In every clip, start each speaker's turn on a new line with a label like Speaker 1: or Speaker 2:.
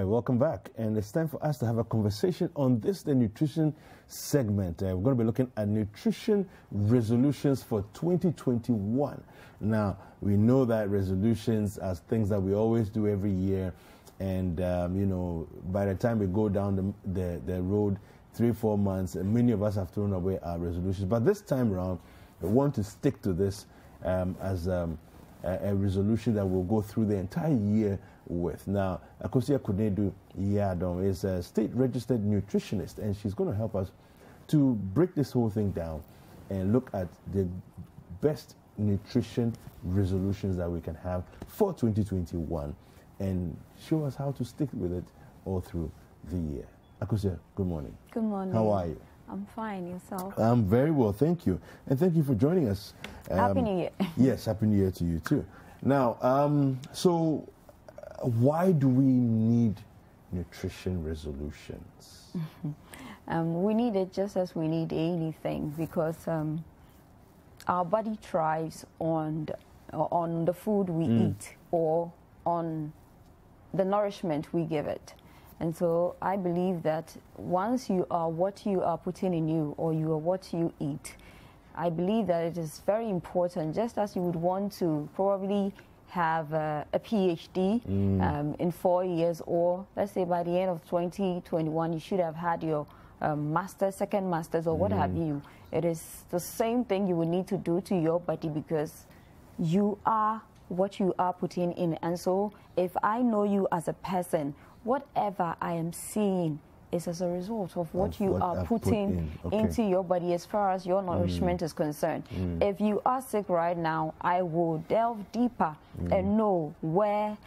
Speaker 1: right, welcome back. And it's time for us to have a conversation on this, the nutrition segment. We're going to be looking at nutrition resolutions for 2021. Now, we know that resolutions are things that we always do every year. And, you know, by the time we go down the road 3-4 months, many of us have thrown away our resolutions. But this time around, we want to stick to this as a resolution that we'll go through the entire year with. Now, Akosua Kunedu Yadon is a state-registered nutritionist, and she's going to help us to break this whole thing down and look at the best nutrition resolutions that we can have for 2021 and show us how to stick with it all through the year. Akosua, good morning.
Speaker 2: Good morning.
Speaker 1: How are you?
Speaker 2: I'm fine. Yourself?
Speaker 1: I'm very well, thank you. And thank you for joining us.
Speaker 2: Happy New Year.
Speaker 1: Yes, Happy New Year to you too. Now, so why do we need nutrition resolutions?
Speaker 2: We need it just as we need anything, because our body thrives on the food we eat or on the nourishment we give it. And so I believe that once you are what you are putting in you, or you are what you eat, I believe that it is very important, just as you would want to probably have a PhD in 4 years, or let's say by the end of 2021, you should have had your master's, second master's, or what have you. It is the same thing you would need to do to your body, because you are what you are putting in. And so if I know you as a person, whatever I am seeing is as a result of what you are putting into your body as far as your nourishment is concerned. If you are sick right now, I will delve deeper and know where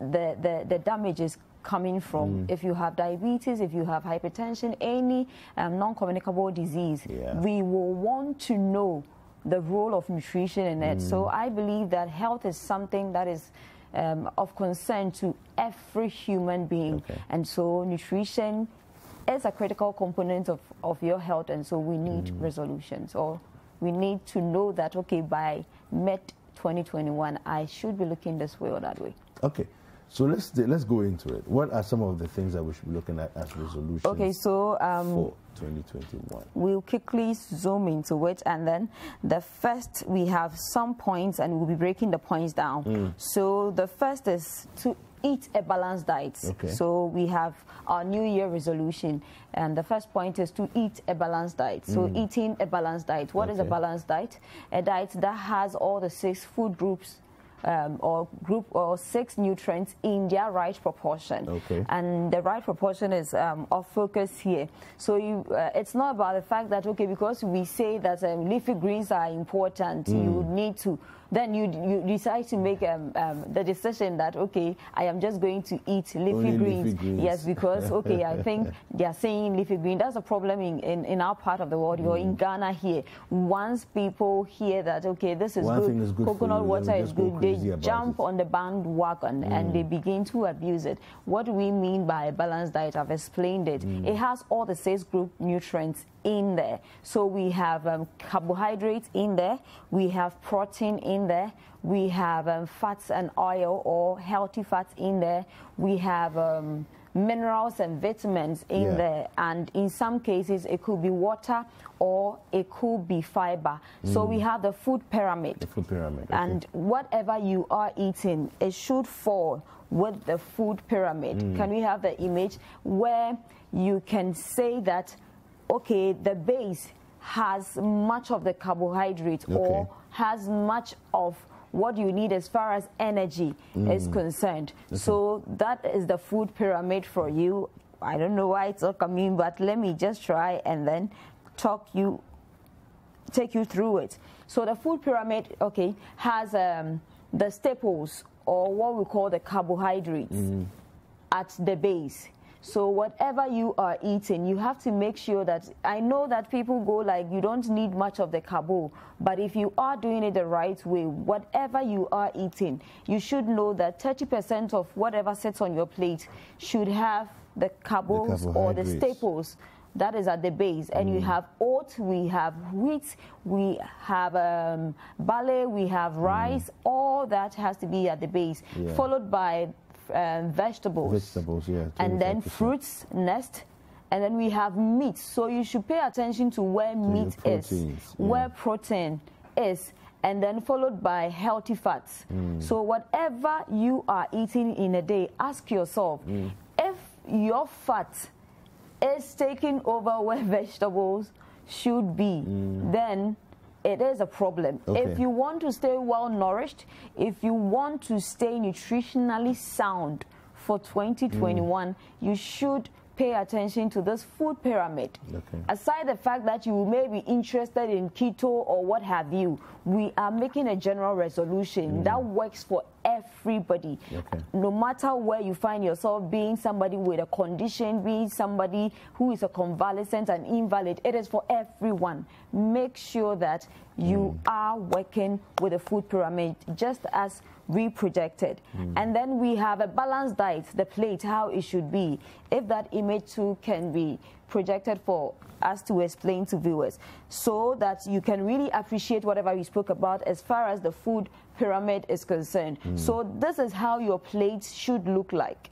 Speaker 2: the damage is coming from. If you have diabetes, if you have hypertension, any non-communicable disease, we will want to know the role of nutrition in it. So I believe that health is something that is of concern to every human being. And so nutrition is a critical component of your health, and so we need resolutions, or we need to know that, okay, by mid-2021, I should be looking this way or that way.
Speaker 1: Okay, so let's go into it. What are some of the things that we should be looking at as resolutions for 2021?
Speaker 2: We'll quickly zoom into it, and then the first, we have some points, and we'll be breaking the points down. So the first is to eat a balanced diet. So we have our New Year resolution, and the first point is to eat a balanced diet. So eating a balanced diet. What is a balanced diet? A diet that has all the 6 food groups or 6 nutrients in their right proportion. And the right proportion is of focus here. So it's not about the fact that, okay, because we say that leafy greens are important, you need to, then you decide to make the decision that, okay, I am just going to eat leafy greens. Yes, because, okay, I think they are saying leafy green. That's a problem in our part of the world. You're in Ghana here. Once people hear that, okay, this is good, coconut water is good, they jump on the bandwagon and they begin to abuse it. What do we mean by a balanced diet? I've explained it. It has all the 6 group nutrients in there. So we have carbohydrates in there, we have protein in there, we have fats and oil or healthy fats in there, we have minerals and vitamins in there, and in some cases it could be water or it could be fiber. So we have the food pyramid. And whatever you are eating, it should fall with the food pyramid. Can we have the image where you can say that, okay, the base has much of the carbohydrate or has much of what you need as far as energy is concerned. So that is the food pyramid for you. I don't know why it's not coming, but let me just try and then take you through it. So the food pyramid, okay, has the staples, or what we call the carbohydrates at the base. So whatever you are eating, you have to make sure that, I know that people go like, you don't need much of the carbo, but if you are doing it the right way, whatever you are eating, you should know that 30% of whatever sits on your plate should have the carbos or the staples. That is at the base. And you have oats, we have wheat, we have barley, we have rice. All that has to be at the base, followed by vegetables.
Speaker 1: Vegetables, yeah.
Speaker 2: And then fruits next. And then we have meat. So you should pay attention to where meat is, where protein is, and then followed by healthy fats. So whatever you are eating in a day, ask yourself, if your fat is taking over where vegetables should be, then it is a problem. If you want to stay well nourished, if you want to stay nutritionally sound for 2021, you should pay attention to this food pyramid. Aside the fact that you may be interested in keto or what have you, we are making a general resolution that works for everybody. No matter where you find yourself, being somebody with a condition, being somebody who is a convalescent and invalid, it is for everyone. Make sure that you are working with a food pyramid just as we projected. And then we have a balanced diet, the plate, how it should be. If that image too can be projected for us to explain to viewers, so that you can really appreciate whatever we spoke about as far as the food pyramid is concerned. So this is how your plate should look like.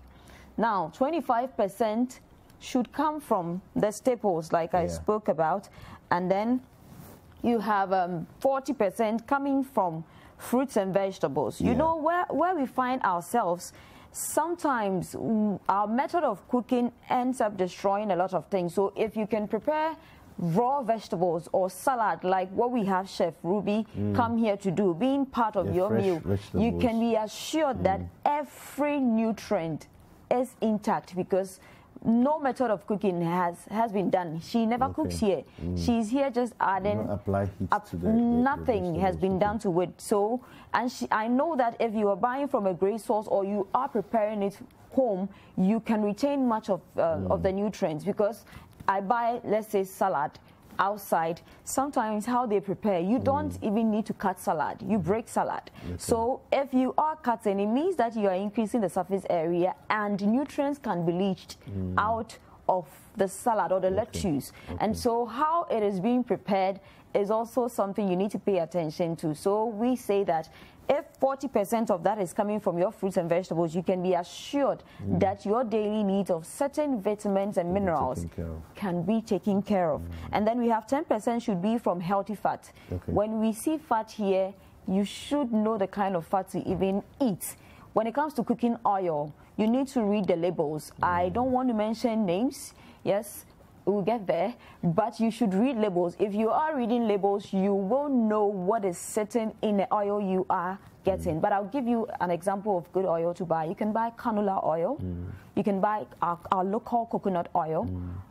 Speaker 2: Now, 25% should come from the staples like I spoke about, and then you have 40% coming from fruits and vegetables. You know, where we find ourselves, sometimes our method of cooking ends up destroying a lot of things. So if you can prepare raw vegetables or salad like what we have Chef Ruby come here to do, being part of your meal, you can be assured that every nutrient is intact, because no method of cooking has been done. She never cooks here. She's here just adding.
Speaker 1: Apply heat to the
Speaker 2: nothing has been done to it. So, and I know that if you are buying from a great source or you are preparing it home, you can retain much of the nutrients, because I buy, let's say, salad outside. Sometimes how they prepare, you don't even need to cut salad, you break salad. So if you are cutting, it means that you are increasing the surface area and nutrients can be leached out of the salad or the lettuce. And so how it is being prepared is also something you need to pay attention to. So we say that if 40% of that is coming from your fruits and vegetables, you can be assured that your daily needs of certain vitamins and minerals can be taken care of. And then we have 10% should be from healthy fat. When we see fat here, you should know the kind of fat to even eat. When it comes to cooking oil, you need to read the labels. I don't want to mention names. Yes, we'll get there, but you should read labels. If you are reading labels, you will know what is sitting in the oil you are getting. But I'll give you an example of good oil to buy. You can buy canola oil. You can buy our local coconut oil.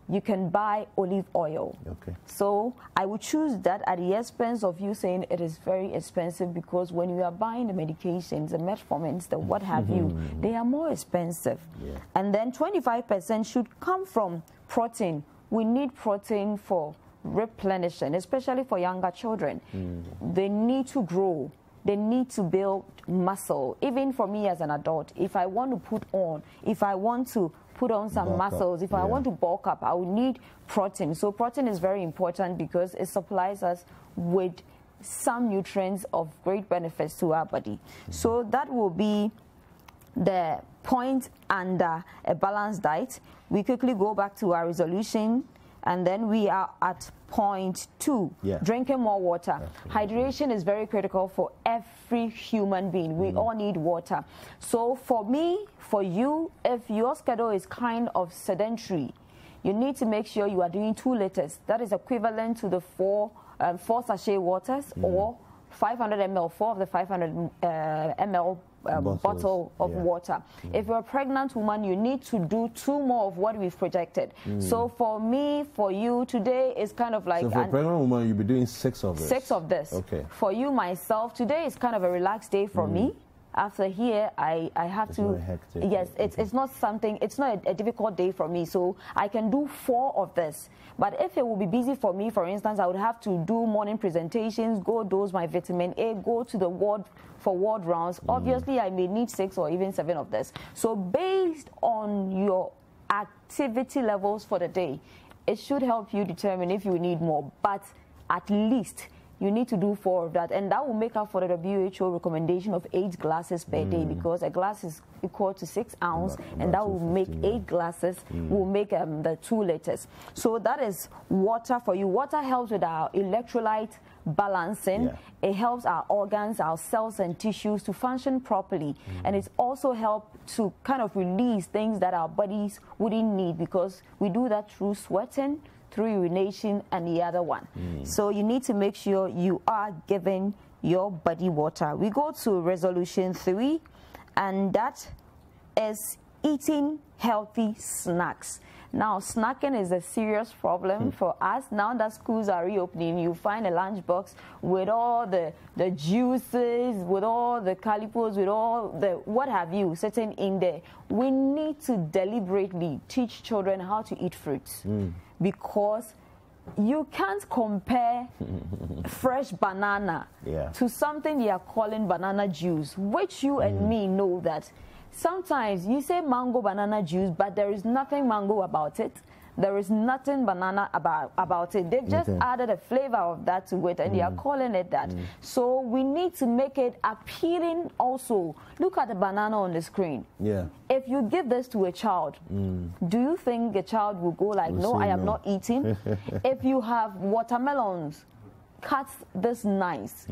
Speaker 2: You can buy olive oil. So I would choose that at the expense of you saying it is very expensive, because when you are buying the medications, the metformins, the what have you, they are more expensive. And then 25% should come from protein. We need protein for replenishing, especially for younger children. They need to grow. They need to build muscle. Even for me as an adult, if I want to put on some muscles, if I want to bulk up, I will need protein. So protein is very important because it supplies us with some nutrients of great benefits to our body. So that will be the point under a balanced diet. We quickly go back to our resolution, and then we are at point 2, drinking more water. Hydration is very critical for every human being. We all need water. So for me, for you, if your schedule is kind of sedentary, you need to make sure you are doing 2 liters. That is equivalent to the 4 sachet waters, or 500 ml, 4 of the 500 ml bottle of water. If you're a pregnant woman, you need to do 2 more of what we've projected. So for me, for you, today is kind of like...
Speaker 1: So for a pregnant woman, you'll be doing 6 of this?
Speaker 2: 6 of this. For you, myself, today is kind of a relaxed day for me. After here, I have
Speaker 1: it's
Speaker 2: to...
Speaker 1: Not hectic.
Speaker 2: Yes, it's not something... It's not a difficult day for me, so I can do 4 of this. But if it will be busy for me, for instance, I would have to do morning presentations, go dose my vitamin A, go to the ward for ward rounds. Obviously, I may need 6 or even 7 of this. So based on your activity levels for the day, it should help you determine if you need more. But at least you need to do 4 of that, and that will make up for the WHO recommendation of 8 glasses per day, because a glass is equal to 6 ounces, and that will make 8 glasses, will make the 2 liters. So that is water for you. Water helps with our electrolyte balancing. It helps our organs, our cells and tissues to function properly, and it's also help to kind of release things that our bodies wouldn't need, because we do that through sweating, through urination, and the other one. So you need to make sure you are giving your body water. We go to resolution 3, and that is eating healthy snacks. Now, snacking is a serious problem for us. Now that schools are reopening, you find a lunchbox with all the juices, with all the calipos, with all the what have you sitting in there. We need to deliberately teach children how to eat fruits, because you can't compare fresh banana to something they are calling banana juice, which you and me know that sometimes you say mango banana juice, but there is nothing mango about it. There is nothing banana about it. They've just added a flavor of that to it, and they are calling it that. So we need to make it appealing also. Look at the banana on the screen. If you give this to a child, do you think a child will go like, no, I am not eating? If you have watermelons, cut this nice.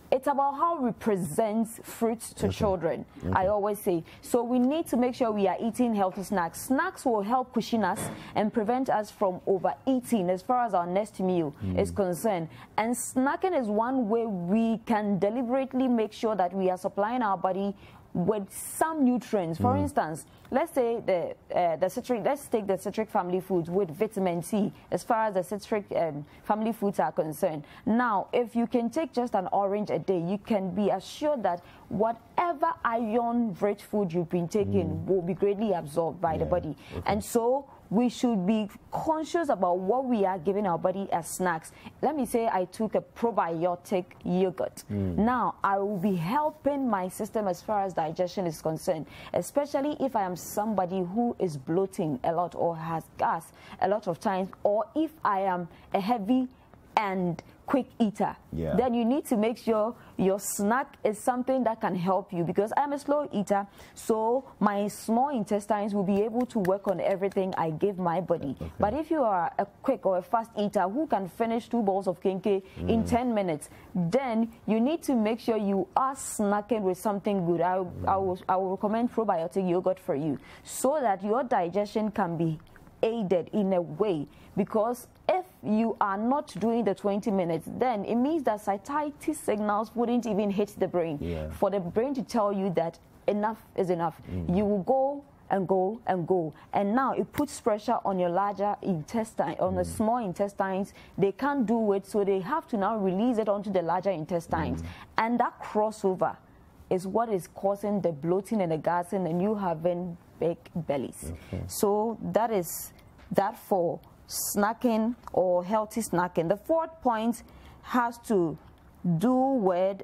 Speaker 2: It's about how we present fruits to children, I always say. So we need to make sure we are eating healthy snacks. Snacks will help cushion us and prevent us from overeating as far as our next meal is concerned. And snacking is one way we can deliberately make sure that we are supplying our body with some nutrients. For instance, let's say let's take the citric family foods with vitamin C as far as the citric family foods are concerned. Now, if you can take just an orange a day, you can be assured that whatever iron-rich food you've been taking will be greatly absorbed by the body. And so we should be conscious about what we are giving our body as snacks. Let me say I took a probiotic yogurt. Now, I will be helping my system as far as digestion is concerned, especially if I am somebody who is bloating a lot or has gas a lot of times, or if I am a heavy and quick eater, then you need to make sure your snack is something that can help you, because I'm a slow eater, so my small intestines will be able to work on everything I give my body. But if you are a quick or a fast eater who can finish 2 bowls of kenke in 10 minutes, then you need to make sure you are snacking with something good. I will recommend probiotic yogurt for you, so that your digestion can be aided in a way, because if you are not doing the 20 minutes, then it means that satiety signals wouldn't even hit the brain for the brain to tell you that enough is enough. You will go and go and go, and now it puts pressure on your larger intestine, on the small intestines. They can't do it, so they have to now release it onto the larger intestines, and that crossover is what is causing the bloating and the gassing, and you having big bellies. So that is that for snacking or healthy snacking. The 4th point has to do with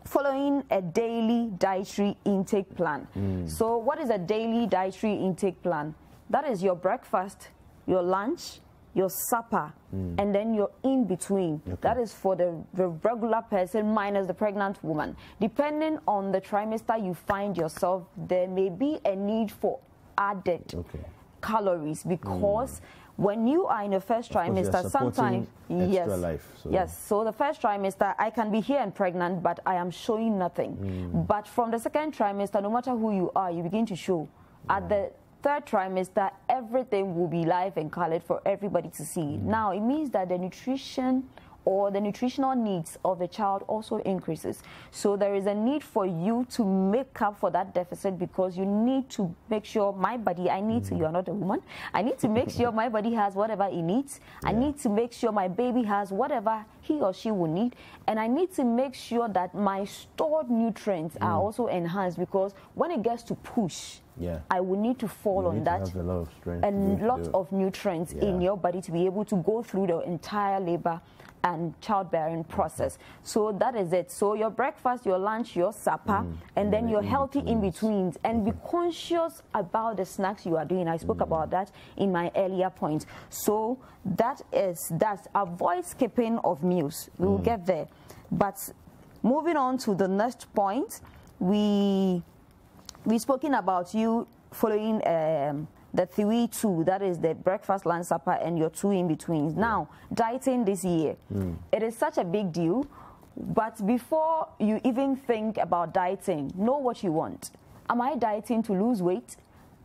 Speaker 2: following a daily dietary intake plan. So what is a daily dietary intake plan? That is your breakfast, your lunch, your supper, and then your in-between. That is for the regular person minus the pregnant woman. Depending on the trimester you find yourself, there may be a need for added calories, because when you are in the first trimester, sometimes so the first trimester I can be here and pregnant, but I am showing nothing. But from the second trimester, no matter who you are, you begin to show. At the 3rd trimester, everything will be live and colored for everybody to see. Now, it means that the nutrition or the nutritional needs of the child also increases. So there is a need for you to make up for that deficit, because you need to make sure my body, you are not a woman, I need to make sure my body has whatever it needs. I need to make sure my baby has whatever he or she will need, and I need to make sure that my stored nutrients are also enhanced, because when it gets to push, I will need to fall on that,
Speaker 1: a lot of strength,
Speaker 2: and lots of nutrients in your body to be able to go through the entire labor and childbearing process. So that is it. So your breakfast, your lunch, your supper, and then your healthy in-betweens, and be conscious about the snacks you are doing. I spoke about that in my earlier point. So that is that. Avoid skipping of meals. We will get there. But moving on to the next point, we've spoken about you following the 3-2, that is the breakfast, lunch, supper, and your 2 in-betweens. Now, dieting this year, it is such a big deal, but before you even think about dieting, know what you want. Am I dieting to lose weight?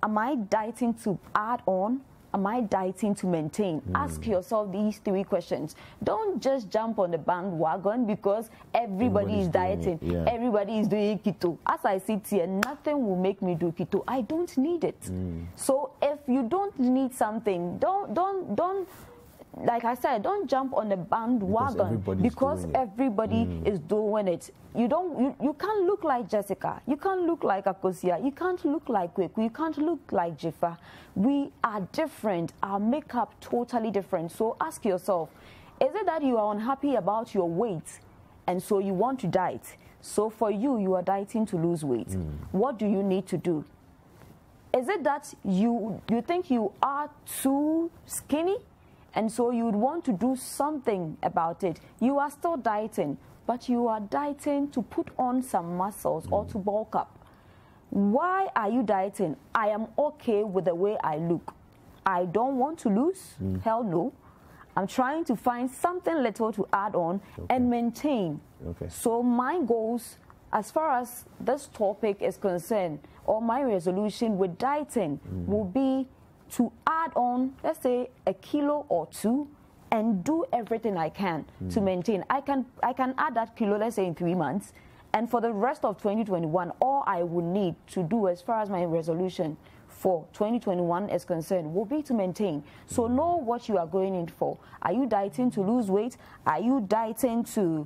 Speaker 2: Am I dieting to add on? Am I dieting to maintain? Ask yourself these 3 questions. Don't just jump on the bandwagon because everybody is dieting. Everybody is doing keto. As I sit here, nothing will make me do keto. I don't need it. So if you don't need something, don't like I said, don't jump on the bandwagon because everybody is doing it. You can't look like Jessica. You can't look like Akosua. You can't look like Kweku. You can't look like Jifa. We are different. Our makeup totally different. So ask yourself, is it that you are unhappy about your weight and so you want to diet? So for you, you are dieting to lose weight. What do you need to do? Is it that you think you are too skinny? And so you would want to do something about it. You are still dieting, but you are dieting to put on some muscles or to bulk up. Why are you dieting? I am okay with the way I look. I don't want to lose. Hell no. I'm trying to find something little to add on and maintain. So my goals, as far as this topic is concerned, or my resolution with dieting will be to add on, let's say, 1 kilo or 2 and do everything I can to maintain. I can add that kilo, let's say, in 3 months. And for the rest of 2021, all I would need to do as far as my resolution for 2021 is concerned will be to maintain. So know what you are going in for. Are you dieting to lose weight? Are you dieting to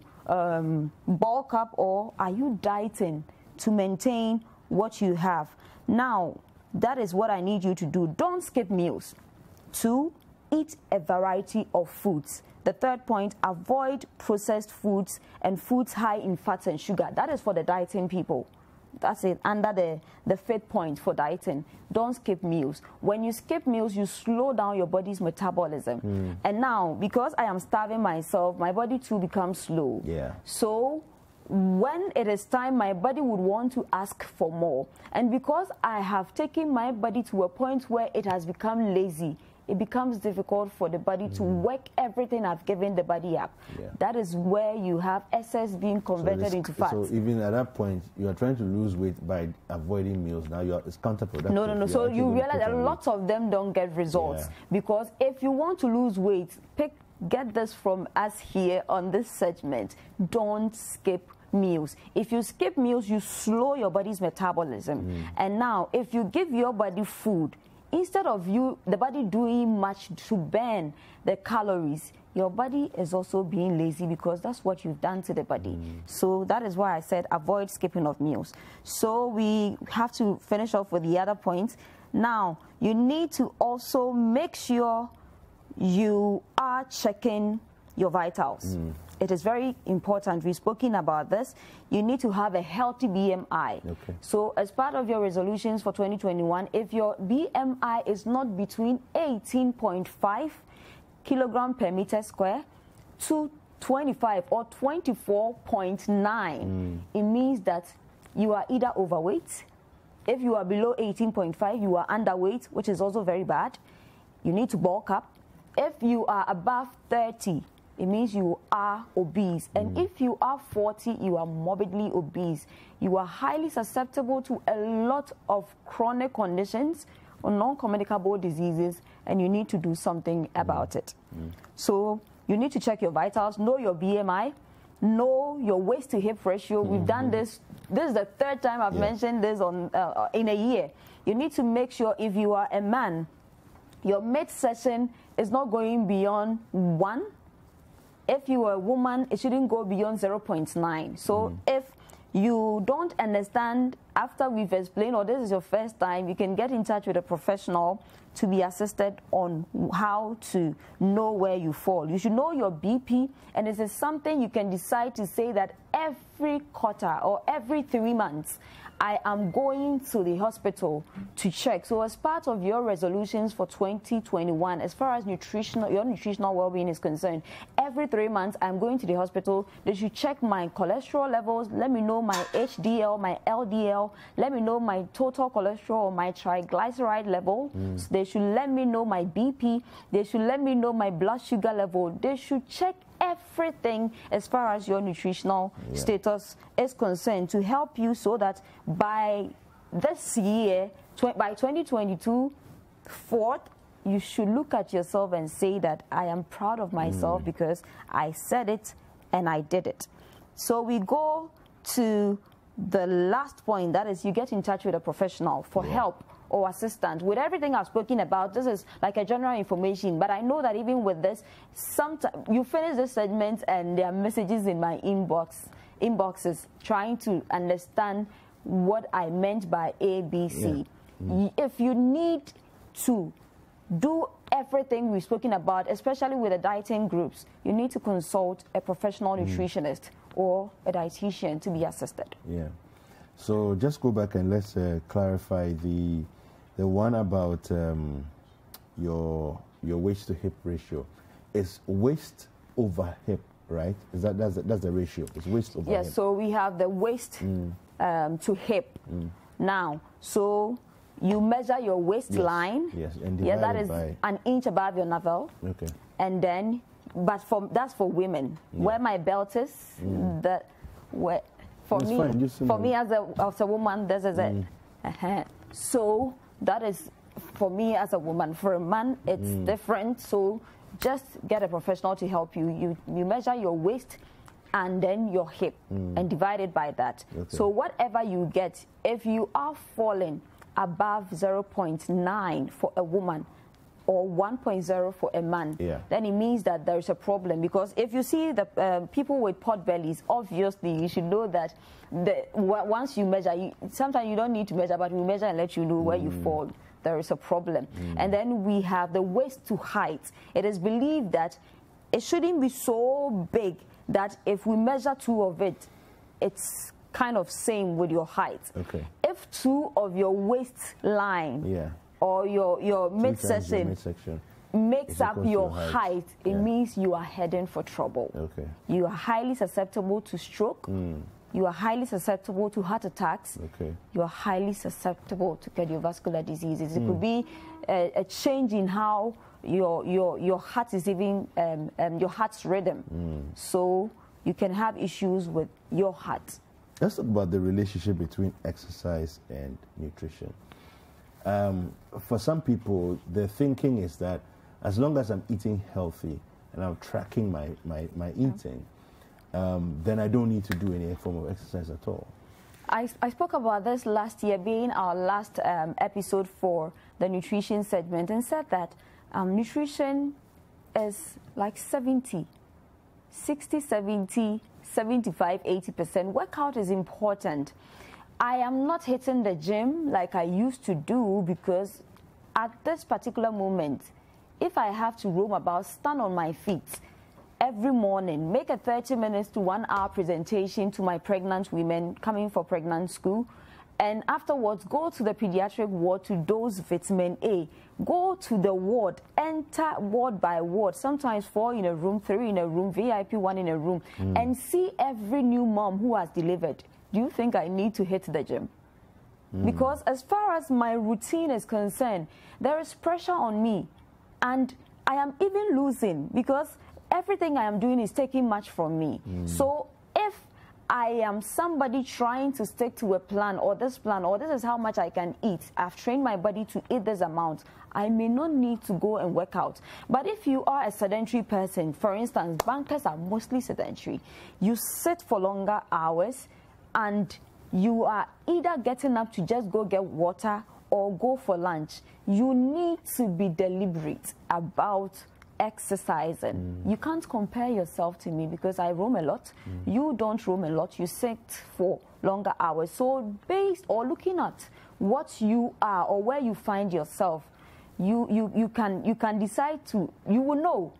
Speaker 2: bulk up? Or are you dieting to maintain what you have? Now, that is what I need you to do. Don't skip meals. 2, eat a variety of foods. The 3rd point, avoid processed foods and foods high in fats and sugar. That is for the dieting people. That's it, under the 5th point for dieting. Don't skip meals. When you skip meals, you slow down your body's metabolism. And now, because I am starving myself, my body too becomes slow. So when it is time, my body would want to ask for more. And because I have taken my body to a point where it has become lazy, it becomes difficult for the body to work everything I've given the body up. That is where you have excess being converted into fat.
Speaker 1: So even at that point, you are trying to lose weight by avoiding meals. Now it's counterproductive.
Speaker 2: No. So you realize that lots of them don't get results. Because if you want to lose weight, get this from us here on this segment. Don't skip meals. If you skip meals, you slow your body's metabolism. And now, if you give your body food, instead of the body doing much to burn the calories, your body is also being lazy because that's what you've done to the body. So that is why I said avoid skipping of meals. So we have to finish off with the other points. Now, you need to also make sure you are checking your vitals. It is very important. We've spoken about this. You need to have a healthy BMI. So as part of your resolutions for 2021, if your BMI is not between 18.5 kilogram per meter square to 25 or 24.9, it means that you are either overweight. If you are below 18.5, you are underweight, which is also very bad. You need to bulk up. If you are above 30, it means you are obese. And if you are 40, you are morbidly obese. You are highly susceptible to a lot of chronic conditions or non-communicable diseases, and you need to do something about it. So you need to check your vitals, know your BMI, know your waist to hip ratio. We've done this. This is the 3rd time I've mentioned this in a year. You need to make sure if you are a man, your midsection is not going beyond 1. If you are a woman, it shouldn't go beyond 0.9. So if you don't understand after we've explained, or this is your first time, you can get in touch with a professional to be assisted on how to know where you fall. You should know your BP, and this is something you can decide to say that every quarter or every 3 months, I am going to the hospital to check. So as part of your resolutions for 2021, as far as your nutritional well-being is concerned, every 3 months, I'm going to the hospital. They should check my cholesterol levels. Let me know my HDL, my LDL. Let me know my total cholesterol, my triglyceride level. They should let me know my BP. They should let me know my blood sugar level. They should check everything as far as your nutritional status is concerned to help you so that by this year, by 2022, you should look at yourself and say that I am proud of myself because I said it and I did it. So we go to the last point, that is you get in touch with a professional for help or assistance. With everything I've spoken about, this is like a general information, but I know that even with this, sometimes you finish this segment and there are messages in my inboxes trying to understand what I meant by A, B, C. If you need to do everything we've spoken about, especially with the dieting groups, you need to consult a professional nutritionist or a dietitian to be assisted. Yeah.
Speaker 1: So just go back and let's clarify the one about your waist to hip ratio. It's waist over hip, right? That's the ratio? It's waist over hip.
Speaker 2: Yes. So we have the waist to hip. Now, so you measure your waistline.
Speaker 1: Yes. And
Speaker 2: that is by an inch above your navel. Okay. And then, but that's for women. Where my belt is, for me as a woman, this is it. So that is for me as a woman. For a man, it's different. So just get a professional to help you. You measure your waist and then your hip and divide it by that. Okay. So whatever you get, if you are falling above 0.9 for a woman or 1.0 for a man, then it means that there is a problem. Because if you see the people with pot bellies, obviously you should know that once you measure, sometimes you don't need to measure, but we measure and let you know where you fall. There is a problem. And then we have the waist to height. It is believed that it shouldn't be so big that if we measure 2 of it, it's kind of same with your height. Okay. If 2 of your waistline or your midsection makes up your height, it means you are heading for trouble. Okay. You are highly susceptible to stroke. You are highly susceptible to heart attacks. Okay. You are highly susceptible to cardiovascular diseases. It could be a change in how your heart is even your heart's rhythm. So you can have issues with your heart.
Speaker 1: Let's talk about the relationship between exercise and nutrition. For some people, their thinking is that as long as I'm eating healthy and I'm tracking my eating, then I don't need to do any form of exercise at all.
Speaker 2: I spoke about this last year, being our last episode for the nutrition segment, and said that nutrition is like 60, 70, 75, 80%. Workout is important. I am not hitting the gym like I used to do because at this particular moment, if I have to roam about, stand on my feet every morning, make a 30 minutes to 1 hour presentation to my pregnant women coming for pregnant school, and afterwards go to the pediatric ward to dose vitamin A, go to the ward, enter ward by ward, sometimes 4 in a room, 3 in a room, VIP 1 in a room, and see every new mom who has delivered. Do you think I need to hit the gym? Because as far as my routine is concerned, there is pressure on me, and I am even losing because everything I am doing is taking much from me. So if I am somebody trying to stick to a plan, or this is how much I can eat, I've trained my body to eat this amount, I may not need to go and work out. But if you are a sedentary person, for instance, bankers are mostly sedentary, you sit for longer hours and you are either getting up to just go get water or go for lunch, you need to be deliberate about exercising. You can't compare yourself to me because I roam a lot. You don't roam a lot. You sit for longer hours. So based or looking at what you are or where you find yourself, you can decide to, you will know.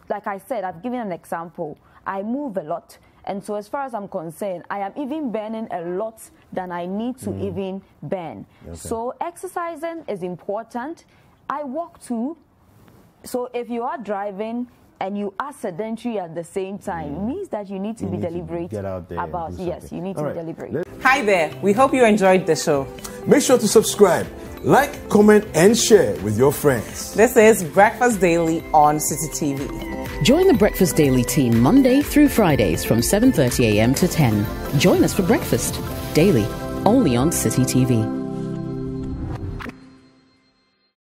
Speaker 2: Like I said, I've given an example. I move a lot. And so as far as I'm concerned, I am even burning a lot than I need to even burn. Okay. So exercising is important. I walk too. So if you are driving and you are sedentary at the same time, it means that you need to be deliberate
Speaker 1: get out there
Speaker 2: about, yes, you need to be deliberate.
Speaker 3: Hi there. We hope you enjoyed the show.
Speaker 1: Make sure to subscribe, like, comment, and share with your friends.
Speaker 3: This is Breakfast Daily on Citi TV.
Speaker 4: Join the Breakfast Daily team Monday through Fridays from 7:30 a.m. to 10. Join us for breakfast daily, only on Citi TV.